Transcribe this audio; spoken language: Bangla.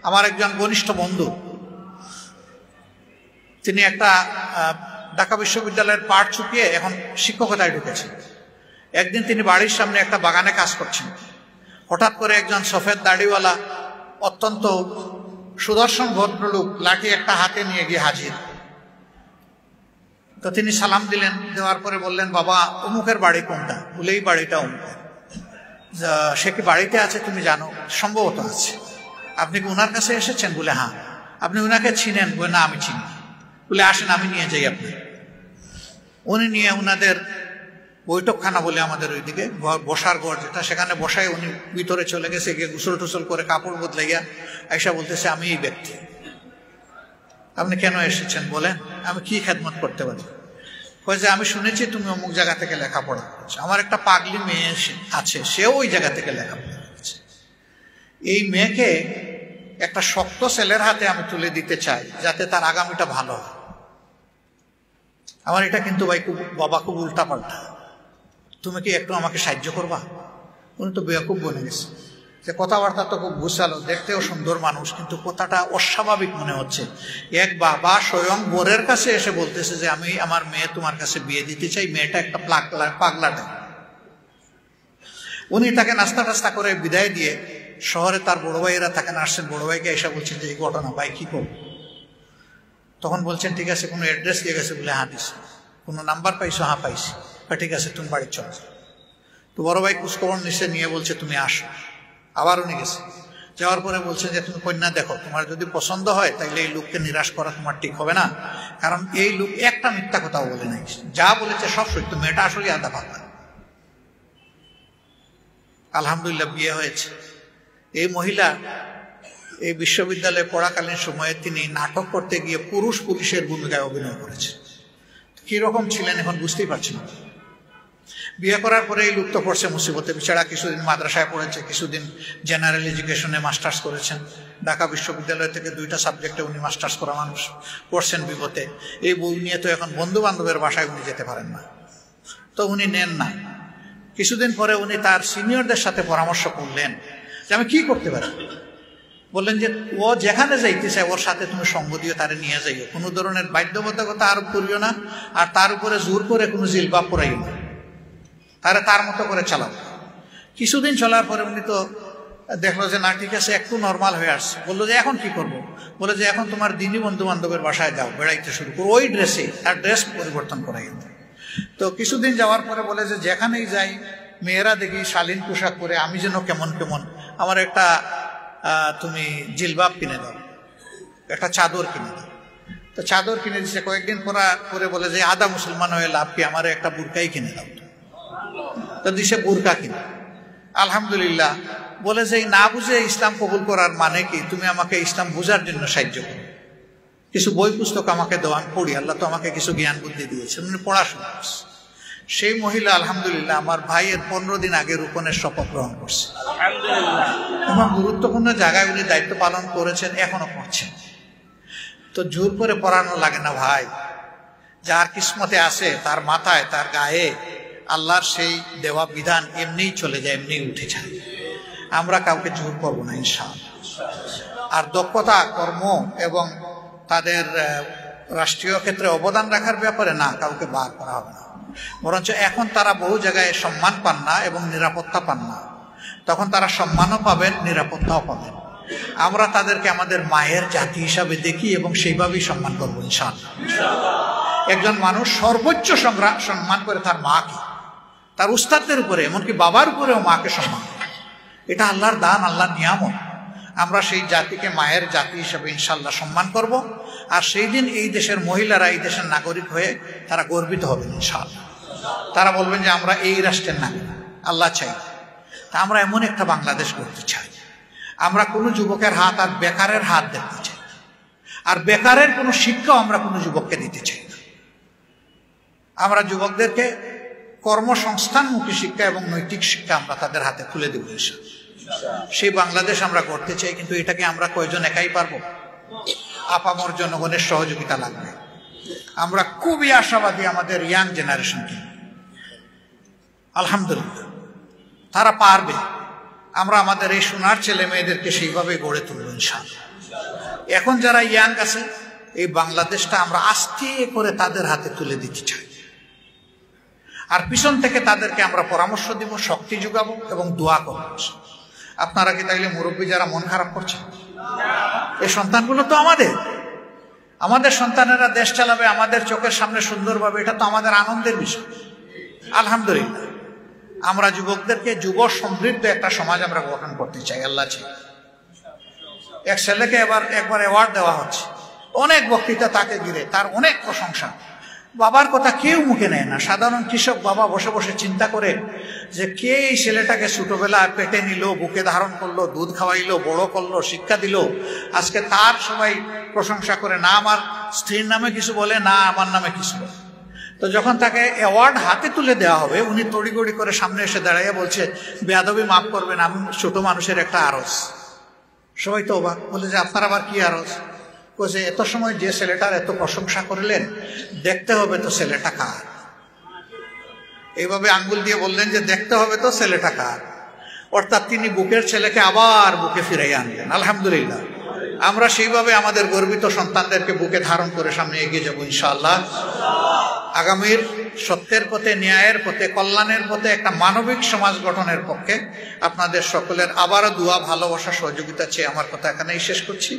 আমার একজন ঘনিষ্ঠ বন্ধু, তিনি একটা ঢাকা বিশ্ববিদ্যালয়ের পাঠ চুকিয়ে এখন শিক্ষকতায় ঢুকেছেন। একদিন তিনি বাড়ির সামনে একটা বাগানে কাজ করছেন। হঠাৎ করে একজন সফেদ দাড়িওয়ালা অত্যন্ত সুদর্শন ভদ্রলোক লাঠি একটা হাতে নিয়ে গিয়ে হাজির। তো তিনি সালাম দিলেন, দেওয়ার পরে বললেন, বাবা অমুকের বাড়ি কোনটা? বলে এই বাড়িটা অমুকের। সে কি বাড়িতে আছে তুমি জানো? সম্ভবত আছে। আপনি কি ওনার কাছে এসেছেন? বলে হ্যাঁ। আপনি ওনাকে চিনেন? বলে না আমি চিনি। বলে আসেন আমি নিয়ে যাই আপনি। উনি নিয়ে ওনাদের বৈঠকখানা বলে আমাদের ওইদিকে বসার ঘর যেটা, সেখানে বসায় উনি ভিতরে চলে গেছে, গিয়ে গোসল টুসল করে কাপড় বদলাইয়া আয়সা বলতেছে, আমি এই ব্যক্তি। আপনি কেন এসেছেন বলেন? আমি কি খেদমত করতে পারি? যে আমি শুনেছি তুমি অমুক জায়গা থেকে লেখাপড়া করছো, আমার একটা পাগলি মেয়ে আছে, সেও ওই জায়গা থেকে লেখাপড়া করছে। এই মেয়েকে একটা শক্ত ছেলের হাতে আমি তুলে দিতে চাই, যাতে তার আগামীটা ভালো হয়। আমার এটা কিন্তু ভাই বাবা খুব উল্টা পাল্টা, তুমি কি একটু আমাকে সাহায্য করবা? উনি তো বেয়াকুব বনে গেছে, যে কথাবার্তা তো খুব গুছালো, দেখতেও সুন্দর মানুষ, কিন্তু কথাটা অস্বাভাবিক মনে হচ্ছে। এক বাবা স্বয়ং বোরের কাছে এসে বলতেছে যে আমি আমার মেয়ে তোমার কাছে বিয়ে দিতে চাই, মেয়েটা একটা পাগলাটা। উনি তাকে নাস্তা টাস্তা করে বিদায় দিয়ে শহরে তার বড় ভাইয়েরা থাকেন, আসছেন। বড় ভাইকে এসে বলছেন যে এই ঘটনা, ভাই কি করবো? তখন বলছেন ঠিক আছে, কোনো অ্যাড্রেস দিয়ে গেছে? বলে হ্যাঁ দিছে। কোনো নাম্বার পাইছো? হ্যাঁ পাইছি। ঠিক আছে তুমি বাড়ি চলে যাও। তো বড় ভাই খোঁজখবর নিচে নিয়ে বলছে তুমি আসো। আবার উনি গেছে, যাওয়ার পরে বলছে যে তুমি কন্যা দেখো, তোমার যদি পছন্দ হয় তাহলে এই লোককে নিরাশ করা তোমার ঠিক হবে না, কারণ এই লোক একটা মিথ্যা কথাও বলে নাই, যা বলেছে সব সত্য, মেয়েটা আসলে আদা পাতা। আলহামদুলিল্লাহ বিয়ে হয়েছে। এই মহিলা এই বিশ্ববিদ্যালয়ে পড়াকালীন সময়ে তিনি নাটক করতে গিয়ে পুরুষ পুলিশের ভূমিকায় অভিনয় করেছে। কিরকম ছিলেন এখন বুঝতেই পারছি না। বিয়ে করার পরে এই লোক তো পড়ছে মুসিবতে, বিছাড়া কিছুদিন মাদ্রাসায় পড়েছে, কিছুদিন জেনারেল এডুকেশনে মাস্টার্স করেছেন। ঢাকা বিশ্ববিদ্যালয় থেকে 2টা সাবজেক্টে উনি মাস্টার্স করা মানুষ, পড়ছেন বিপদে। এই বই নিয়ে তো এখন বন্ধু বান্ধবের বাসায় উনি যেতে পারেন না, তো উনি নেন না। কিছুদিন পরে উনি তার সিনিয়রদের সাথে পরামর্শ করলেন যে আমি কি করতে পারি। বললেন যে ও যেখানে যাইতে চায় ওর সাথে তুমি সঙ্গ দিও, তারে নিয়ে যাইও, কোনো ধরনের বাধ্যবাধকতা আরোপ করিও না, আর তার উপরে জোর করে কোনো জিলবাব পরাইও না, তার মতো করে চালাও। কিছুদিন চলার পরে উনি তো দেখলো যে না ঠিক আছে, একটু নর্মাল হয়ে আসছে। বললো যে এখন কি করবো? বলে যে এখন তোমার দিনী বন্ধু বান্ধবের বাসায় যাও, বেড়াইতে শুরু করো, ওই ড্রেসে, তার ড্রেস পরিবর্তন করাই। তো কিছুদিন যাওয়ার পরে বলে যে যেখানেই যাই মেয়েরা দেখি শালীন পোশাক পরে, আমি যেন কেমন কেমন, আমার একটা তুমি জিলবাব কিনে দাও, একটা চাদর কিনে দাও। তো চাদর কিনে দিচ্ছে। কয়েকদিন পরে বলে যে আদা মুসলমান হয়ে লাভ কি, আমার একটা বুরকাই কিনে দাও। তো দিছে বুরকা কিনে। আলহামদুলিল্লাহ। বলে যে না বুঝে ইসলাম কবুল করার মানে কি, তুমি আমাকে ইসলাম বোঝার জন্য সাহায্য করো, কিছু বই পুস্তক আমাকে দাও, আমি পড়ি, আল্লাহ তো আমাকে কিছু জ্ঞান বুদ্ধি দিয়েছে, উনি পড়াশোনা করছে। সেই মহিলা আলহামদুলিল্লাহ আমার ভাইয়ের 15 দিন আগে রোপণের শপথ গ্রহণ করছে। এবং গুরুত্বপূর্ণ জায়গায় উনি দায়িত্ব পালন করেছেন, এখনো করছেন। তো জোর করে পড়ানো লাগে না ভাই, যার কিসমতে আছে, তার মাথায়, তার গায়ে আল্লাহর সেই দেওয়া বিধান এমনিই চলে যায়, এমনি উঠে যায়। আমরা কাউকে জোর করবো না ইনশাআল্লাহ। আর দক্ষতা, কর্ম এবং তাদের রাষ্ট্রীয় ক্ষেত্রে অবদান রাখার ব্যাপারে না, কাউকে বার করা হবে না। বরঞ্চ এখন তারা বহু জায়গায় সম্মান পান না এবং নিরাপত্তা পান না, তখন তারা সম্মানও পাবেন, নিরাপত্তাও পাবেন। আমরা তাদেরকে আমাদের মায়ের জাতি হিসাবে দেখি এবং সেইভাবেই সম্মান করবো ইনশাআল্লাহ। একজন মানুষ সর্বোচ্চ সম্মান করে তার মাকে, তার উস্তাদদের উপরে, এমনকি বাবার উপরেও মাকে সম্মান করে। এটা আল্লাহর দান, আল্লাহর নিয়ামত। আমরা সেই জাতিকে মায়ের জাতি হিসাবে ইনশাআল্লাহ সম্মান করব। আর সেই দিন এই দেশের মহিলারা এই দেশের নাগরিক হয়ে তারা গর্বিত হবেন ইনশাআল্লাহ। তারা বলবেন যে আমরা এই রাষ্ট্রের নাগরিক, আল্লাহ চাই। তা আমরা এমন একটা বাংলাদেশ করতে চাই, আমরা কোনো যুবকের হাত আর বেকারের হাত দেখতে চাই, আর বেকারের কোনো শিক্ষাও আমরা কোনো যুবককে দিতে চাই না। আমরা যুবকদেরকে কর্মসংস্থানমুখী শিক্ষা এবং নৈতিক শিক্ষা আমরা তাদের হাতে তুলে দেব ইনশাআল্লাহ। সেই বাংলাদেশ আমরা গড়তে চাই, কিন্তু এটাকে আমরা কয়জন একাই পারবো? আপামর জনগণের সহযোগিতা লাগবে। আমরা খুবই আশাবাদী আমাদের ইয়াং জেনারেশনকে, আলহামদুলিল্লাহ তারা পারবে। আমরা আমাদের এই সোনার ছেলে মেয়েদেরকে সেইভাবে গড়ে তুলব ইনশাআল্লাহ। এখন যারা ইয়াং আছে, এই বাংলাদেশটা আমরা আস্তে করে তাদের হাতে তুলে দিতে চাই, আর পিছন থেকে তাদেরকে আমরা পরামর্শ দিব, শক্তি যোগাবো এবং দোয়া করবো। আপনারা কি তাইলে মুরব্বী যারা মন খারাপ করছেন? এই সন্তানগুলো তো আমাদের সন্তানেরা দেশ চালাবে আমাদের চোখের সামনে সুন্দরভাবে, এটা তো আমাদের আনন্দের বিষয়। আলহামদুলিল্লাহ, আমরা যুবকদেরকে যুব সমৃদ্ধ একটা সমাজ আমরা গঠন করতে চাই। আল্লাহ চাই। এক ছেলেকে একবার অ্যাওয়ার্ড দেওয়া হচ্ছে, অনেক বক্তৃতা তাকে ঘিরে, তার অনেক প্রশংসা। বাবার কথা কেউ মুখে নেয় না। সাধারণ কৃষক বাবা বসে বসে চিন্তা করে যে কে এই ছেলেটাকে ছোটবেলায় পেটে নিল, বুকে ধারণ করলো, দুধ খাওয়াইলো, বড় করলো, শিক্ষা দিল, আজকে তার সবাই প্রশংসা করে। না আমার স্ত্রীর নামে কিছু বলে, না আমার নামে কিছু বলে। তো যখন তাকে অ্যাওয়ার্ড হাতে তুলে দেওয়া হবে, উনি তড়িগড়ি করে সামনে এসে দাঁড়াইয়া বলছে, বেয়াদবি মাফ করবেন, আমি ছোট মানুষের একটা আরজ। সবাই তো অবাক, বলে যে আপনার আবার কি আরজ? বলছে এত সময় যে ছেলেটার এত প্রশংসা করলেন, দেখতে হবে তো ছেলেটা কার। এইভাবে আঙ্গুল দিয়ে বললেন যে দেখতে হবে তো ছেলেটা কার। অর্থাৎ তিনি বুকের ছেলেকে আবার বুকে ফিরাই আনলেন। আলহামদুলিল্লাহ, আমরা সেইভাবে আমাদের গর্বিত সন্তানদেরকে বুকে ধারণ করে সামনে এগিয়ে যাবো ইনশাআল্লাহ। আগামীর সত্যের পথে, ন্যায়ের পথে, কল্যাণের পথে একটা মানবিক সমাজ গঠনের পক্ষে আপনাদের সকলের আবারও দোয়া, ভালোবাসা, সহযোগিতা চেয়ে আমার কথা এখানেই শেষ করছি।